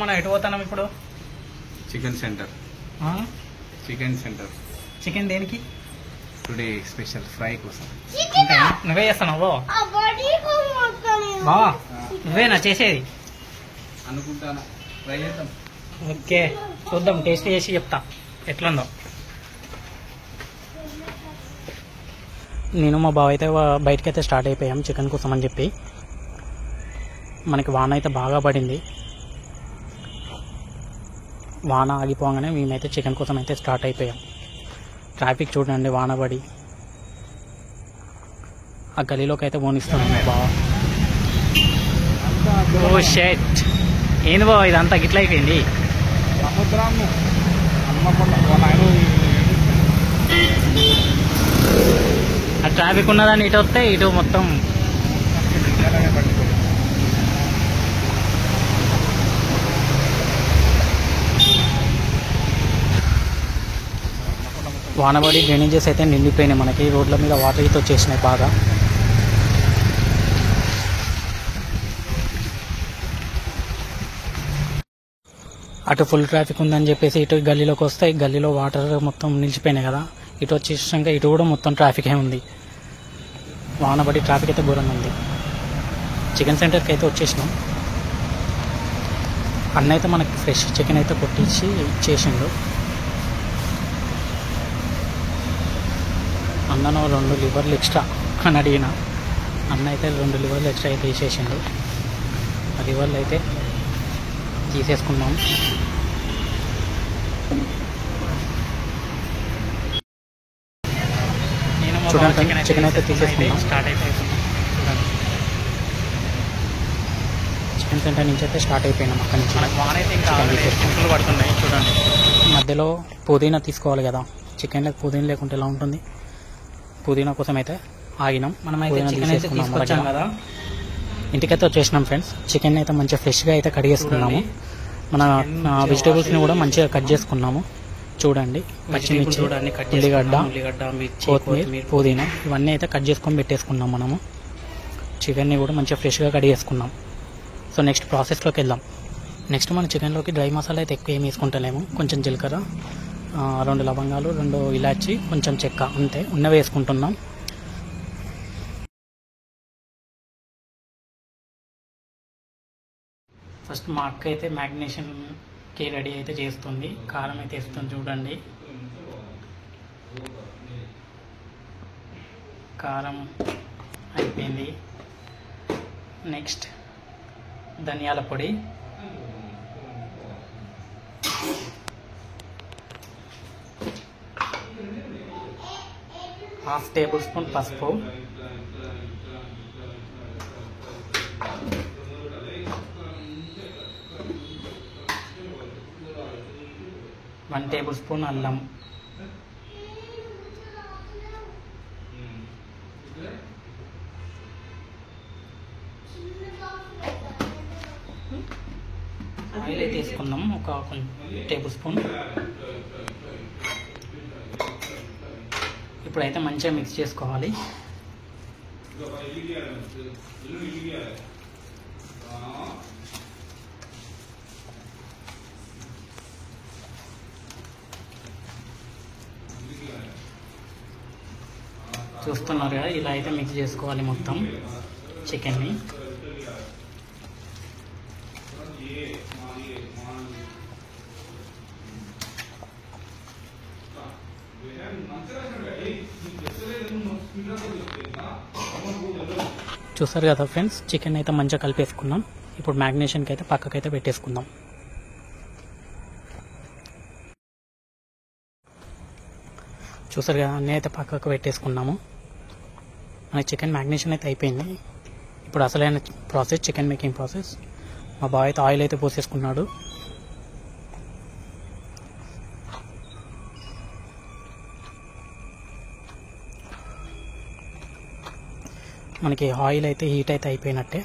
మనం ఎటు పోతున్నాం ఇప్పుడు? Chicken centre. Chicken centre. Chicken దేనికి? టుడే స్పెషల్ ఫ్రై కోసం. నువ్వే చేస్తున్నావు బావా? నువ్వేనా చేసేది? అనుకుంటానా, ట్రై చేద్దాం. ఓకే, చూద్దాం, టేస్ట్ చేసి చెప్తా ఎట్లుందో. నేను మా బావ అయితే బయటకి అయితే స్టార్ట్ అయిపోయాం చికెన్ కోసం అని చెప్పి. మనకి వాన అయితే బాగా పడింది. వాన ఆగిపోగానే మేమైతే చికెన్ కోసం అయితే స్టార్ట్ అయిపోయాం. ట్రాఫిక్ చూడండి, వాన పడి ఆ గలీలోకి అయితే పోనిస్తున్నాం బావా. ఓ షెట్, ఏంది బావ ఇదంతా గిట్ల అయిపోయింది? ఆ ట్రాఫిక్ ఉన్నదాన్ని ఇటు వస్తే ఇటు మొత్తం వానబడి డ్రైనేజెస్ అయితే నిండిపోయినాయి. మనకి రోడ్ల మీద వాటర్ అయితే వచ్చేసినాయి బాగా. అటు ఫుల్ ట్రాఫిక్ ఉందని చెప్పేసి ఇటు గల్లీలోకి వస్తే గల్లీలో వాటర్ మొత్తం నిలిచిపోయినాయి కదా. ఇటు వచ్చేసాక ఇటు కూడా మొత్తం ట్రాఫికే ఉంది. వానబడి ట్రాఫిక్ అయితే ఘోరంగా ఉంది. చికెన్ సెంటర్కి అయితే వచ్చేసినాం. అన్న అయితే మనకి ఫ్రెష్ చికెన్ అయితే కొట్టించి ఇచ్చేసిండు. అన్నను 2 లివర్లు ఎక్స్ట్రా అని అడిగిన. అన్న అయితే 2 లివర్లు ఎక్స్ట్రా అయితే వేసేసిండు. ఆ లివర్లు అయితే తీసేసుకున్నాం. చూడండి, చికెన్ అయితే తీసేసుకున్నాం. స్టార్ట్ అయిపోయింది. చికెన్ సెంటర్ నుంచి అయితే స్టార్ట్ అయిపోయినాం. అక్కడి నుంచి చికెన్ పడుతున్నాయి. చూడండి, మధ్యలో పుదీనా తీసుకోవాలి కదా. చికెన్లో పుదీనా లేకుంటే ఎలా ఉంటుంది? పుదీనా కోసం అయితే ఆగినాం. మనం అయితే చికెన్ అయితే తీసుకొచ్చాం కదా. ఇంటికైతే వచ్చేసినాం ఫ్రెండ్స్. చికెన్ అయితే మంచిగా ఫ్రెష్గా అయితే కడిగేసుకున్నాము. మన వెజిటేబుల్స్ని కూడా మంచిగా కట్ చేసుకున్నాము. చూడండి, పచ్చిమిర్చి, ఉల్లిగడ్డ, కొత్తిమీర, పుదీనా ఇవన్నీ అయితే కట్ చేసుకొని పెట్టేసుకున్నాం. మనము చికెన్ని కూడా మంచిగా ఫ్రెష్గా కడిగేసుకున్నాం. సో నెక్స్ట్ ప్రాసెస్లోకి వెళ్దాం. నెక్స్ట్ మన చికెన్లోకి డ్రై మసాలా అయితే ఎక్కువ ఏమి వేసుకుంటలేము. కొంచెం జీలకర్ర, 2 లవంగాలు, 2 ఇలాచి, కొంచెం చెక్క, అంతే ఉన్నవి వేసుకుంటున్నాం. ఫస్ట్ మా అక్క అయితే మ్యాగ్నేషన్కి రెడీ అయితే చేస్తుంది. కారం అయితే వేస్తుంది. చూడండి, కారం అయిపోయింది. నెక్స్ట్ ధనియాల పొడి, ½ టేబుల్ స్పూన్ పసుపు, 1 టేబుల్ స్పూన్ అల్లం, ఆయిల్ అయితే వేసుకుందాం. ఒక 1 టేబుల్ స్పూన్. ఇప్పుడైతే మంచిగా మిక్స్ చేసుకోవాలి. చూస్తున్నారు కదా, ఇలా అయితే మిక్స్ చేసుకోవాలి మొత్తం చికెన్ని. చూసారు కదా ఫ్రెండ్స్, చికెన్ అయితే మంచిగా కలిపేసుకున్నాం. ఇప్పుడు మ్యాగ్నేషన్కి అయితే పక్కకైతే పెట్టేసుకుందాం. చూసారు కదా, అన్నీ అయితే పక్కకు పెట్టేసుకున్నాము. మనకి చికెన్ మ్యాగ్నేషన్ అయితే అయిపోయింది. ఇప్పుడు అసలైన ప్రాసెస్, చికెన్ మేకింగ్ ప్రాసెస్. మా బావ అయితే ఆయిల్ అయితే పోసేసుకున్నాడు. మనకి ఆయిల్ అయితే హీట్ అయితే అయిపోయినట్టే.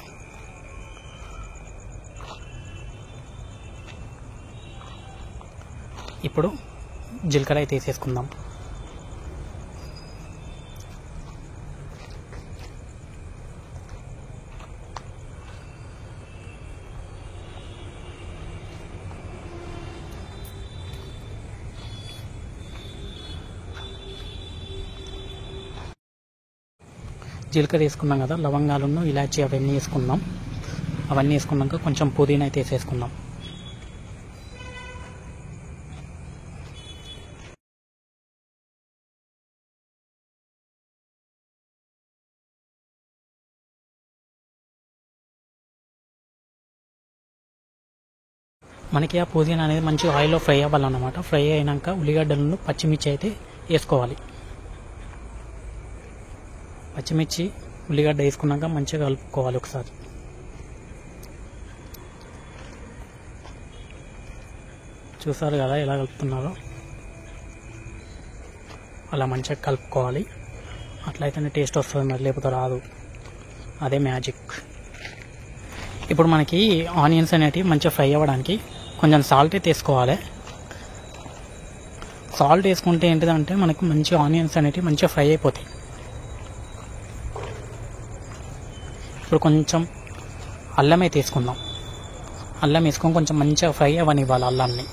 ఇప్పుడు జీలకర్ర అయితే వేసేసుకుందాం. జీలకర్ర వేసుకున్నాం కదా, లవంగాలను ఇలాచి అవన్నీ వేసుకుందాం. అవన్నీ వేసుకున్నాక కొంచెం పుదీనా అయితే వేసేసుకుందాం. మనకి ఆ పుదీనా అనేది మంచి ఆయిల్లో ఫ్రై అవ్వాలన్నమాట. ఫ్రై అయినాక ఉల్లిగడ్డలను పచ్చిమిర్చి అయితే వేసుకోవాలి. పచ్చిమిర్చి ఉల్లిగడ్డ వేసుకున్నాక మంచిగా కలుపుకోవాలి ఒకసారి. చూసారు కదా ఎలా కలుపుతున్నారో, అలా మంచిగా కలుపుకోవాలి. అట్లయితేనే టేస్ట్ వస్తుంది, మరి లేకపోతే రాదు. అదే మ్యాజిక్. ఇప్పుడు మనకి ఆనియన్స్ అనేటివి మంచిగా ఫ్రై అవ్వడానికి కొంచెం సాల్ట్ అయితే వేసుకోవాలి. సాల్ట్ వేసుకుంటే ఏంటిదంటే మనకి మంచి ఆనియన్స్ అనేటివి మంచిగా ఫ్రై అయిపోతాయి. ఇప్పుడు కొంచెం అల్లం అయితే వేసుకుందాం. అల్లం వేసుకొని కొంచెం మంచిగా ఫ్రై అవ్వనివ్వాలి అల్లాన్ని.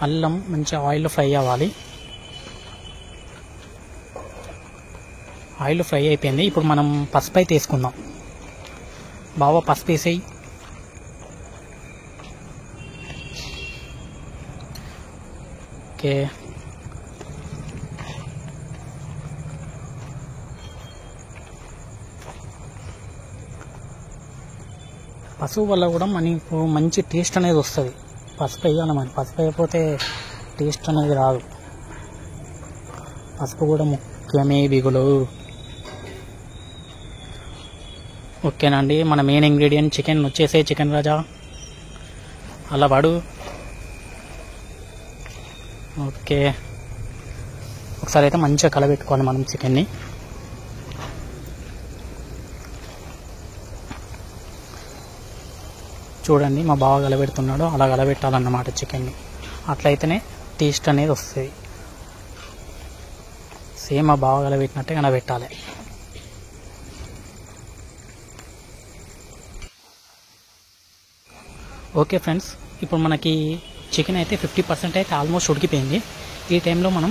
అల్లం మంచిగా ఆయిల్లో ఫ్రై అవ్వాలి. ఆయిల్ ఫ్రై అయిపోయింది. ఇప్పుడు మనం పసుపు అయితే వేసుకుందాం. బాగా పసుపు వేసేయి. ఓకే, పసుపు వల్ల కూడా మనకు మంచి టేస్ట్ అనేది వస్తుంది. పసుపు వేయాలి, మరి పసుపు అయిపోతే టేస్ట్ అనేది రాదు. పసుపు కూడా ముఖ్యమే బిగులు. ఓకేనండి, మన మెయిన్ ఇంగ్రీడియంట్ చికెన్ వచ్చేసే చికెన్ రాజా అలా వాడు. ఓకే, ఒకసారి అయితే మంచిగా కలబెట్టుకోవాలి మనం చికెన్ని. చూడండి మా బావ కలబెడుతున్నాడు, అలా కలబెట్టాలన్నమాట చికెన్ని. అట్లయితేనే టేస్ట్ అనేది వస్తుంది. సేమ్ మా బావ కలబెట్టినట్టే కలబెట్టాలి. ఓకే ఫ్రెండ్స్, ఇప్పుడు మనకి చికెన్ అయితే 50% అయితే ఆల్మోస్ట్ ఉడికిపోయింది. ఈ టైంలో మనం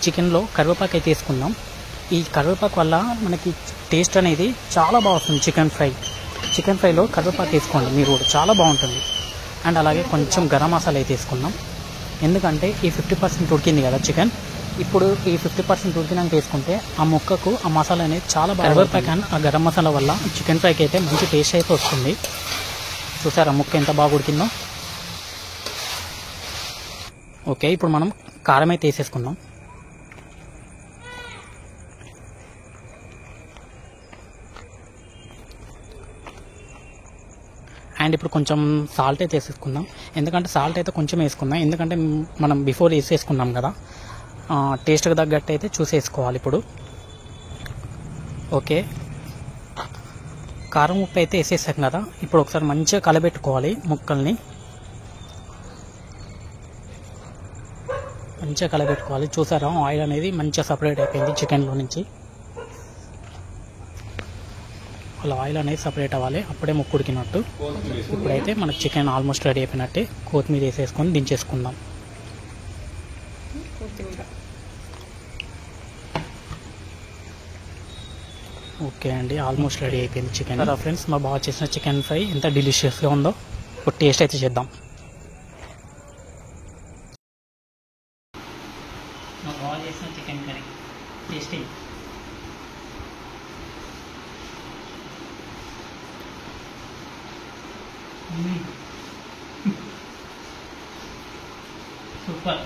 చికెన్లో కరివేపాకు అయితే వేసుకుందాం. ఈ కరివేపాకు వల్ల మనకి టేస్ట్ అనేది చాలా బాగా వస్తుంది. చికెన్ ఫ్రైలో కరివేపాకు వేసుకోండి మీరు కూడా, చాలా బాగుంటుంది. అండ్ అలాగే కొంచెం గరం మసాలా అయితే వేసుకుందాం. ఎందుకంటే ఈ 50% ఉడికింది కదా చికెన్, ఇప్పుడు ఈ 50% ఉడికినాక వేసుకుంటే ఆ ముక్కకు ఆ మసాలా అనేది చాలా బాగా, కరివేపాకు అండ్ ఆ గరం మసాలా వల్ల చికెన్ ఫ్రైకి అయితే మంచి టేస్ట్ అయితే వస్తుంది. చూసారా ముక్క ఎంత బాగా ఉడికిందో. ఓకే, ఇప్పుడు మనం కారం అయితే వేసేసుకుందాం. అండ్ ఇప్పుడు కొంచెం సాల్ట్ అయితే వేసేసుకుందాం. ఎందుకంటే సాల్ట్ అయితే కొంచెం వేసుకుందాం, ఎందుకంటే మనం బిఫోర్ వేసేసుకున్నాం కదా. టేస్ట్కి తగ్గట్టు అయితే చూసేసుకోవాలి ఇప్పుడు. ఓకే, కారం ఉప్పు అయితే వేసేసాం కదా. ఇప్పుడు ఒకసారి మంచిగా కలబెట్టుకోవాలి ముక్కల్ని. మంచిగా కలబెట్టుకోవాలి. చూసారా ఆయిల్ అనేది మంచిగా సపరేట్ అయిపోయింది చికెన్లో నుంచి. అలా ఆయిల్ అనేది సపరేట్ అవ్వాలి, అప్పుడే ముక్కు ఉడికినట్టు. ఇప్పుడైతే మనకు చికెన్ ఆల్మోస్ట్ రెడీ అయిపోయినట్టే. కొత్తిమీర వేసేసుకొని దించేసుకుందాం. ఓకే అండి, ఆల్మోస్ట్ రెడీ అయిపోయింది చికెన్. ఫ్రెండ్స్, మా బాగా చేసిన చికెన్ ఫ్రై ఎంత డెలిషియస్గా ఉందో. ఇప్పుడు టేస్ట్ అయితే చేద్దాం. మా బాగా చేసిన చికెన్ కర్రీ టేస్టీ. సూపర్.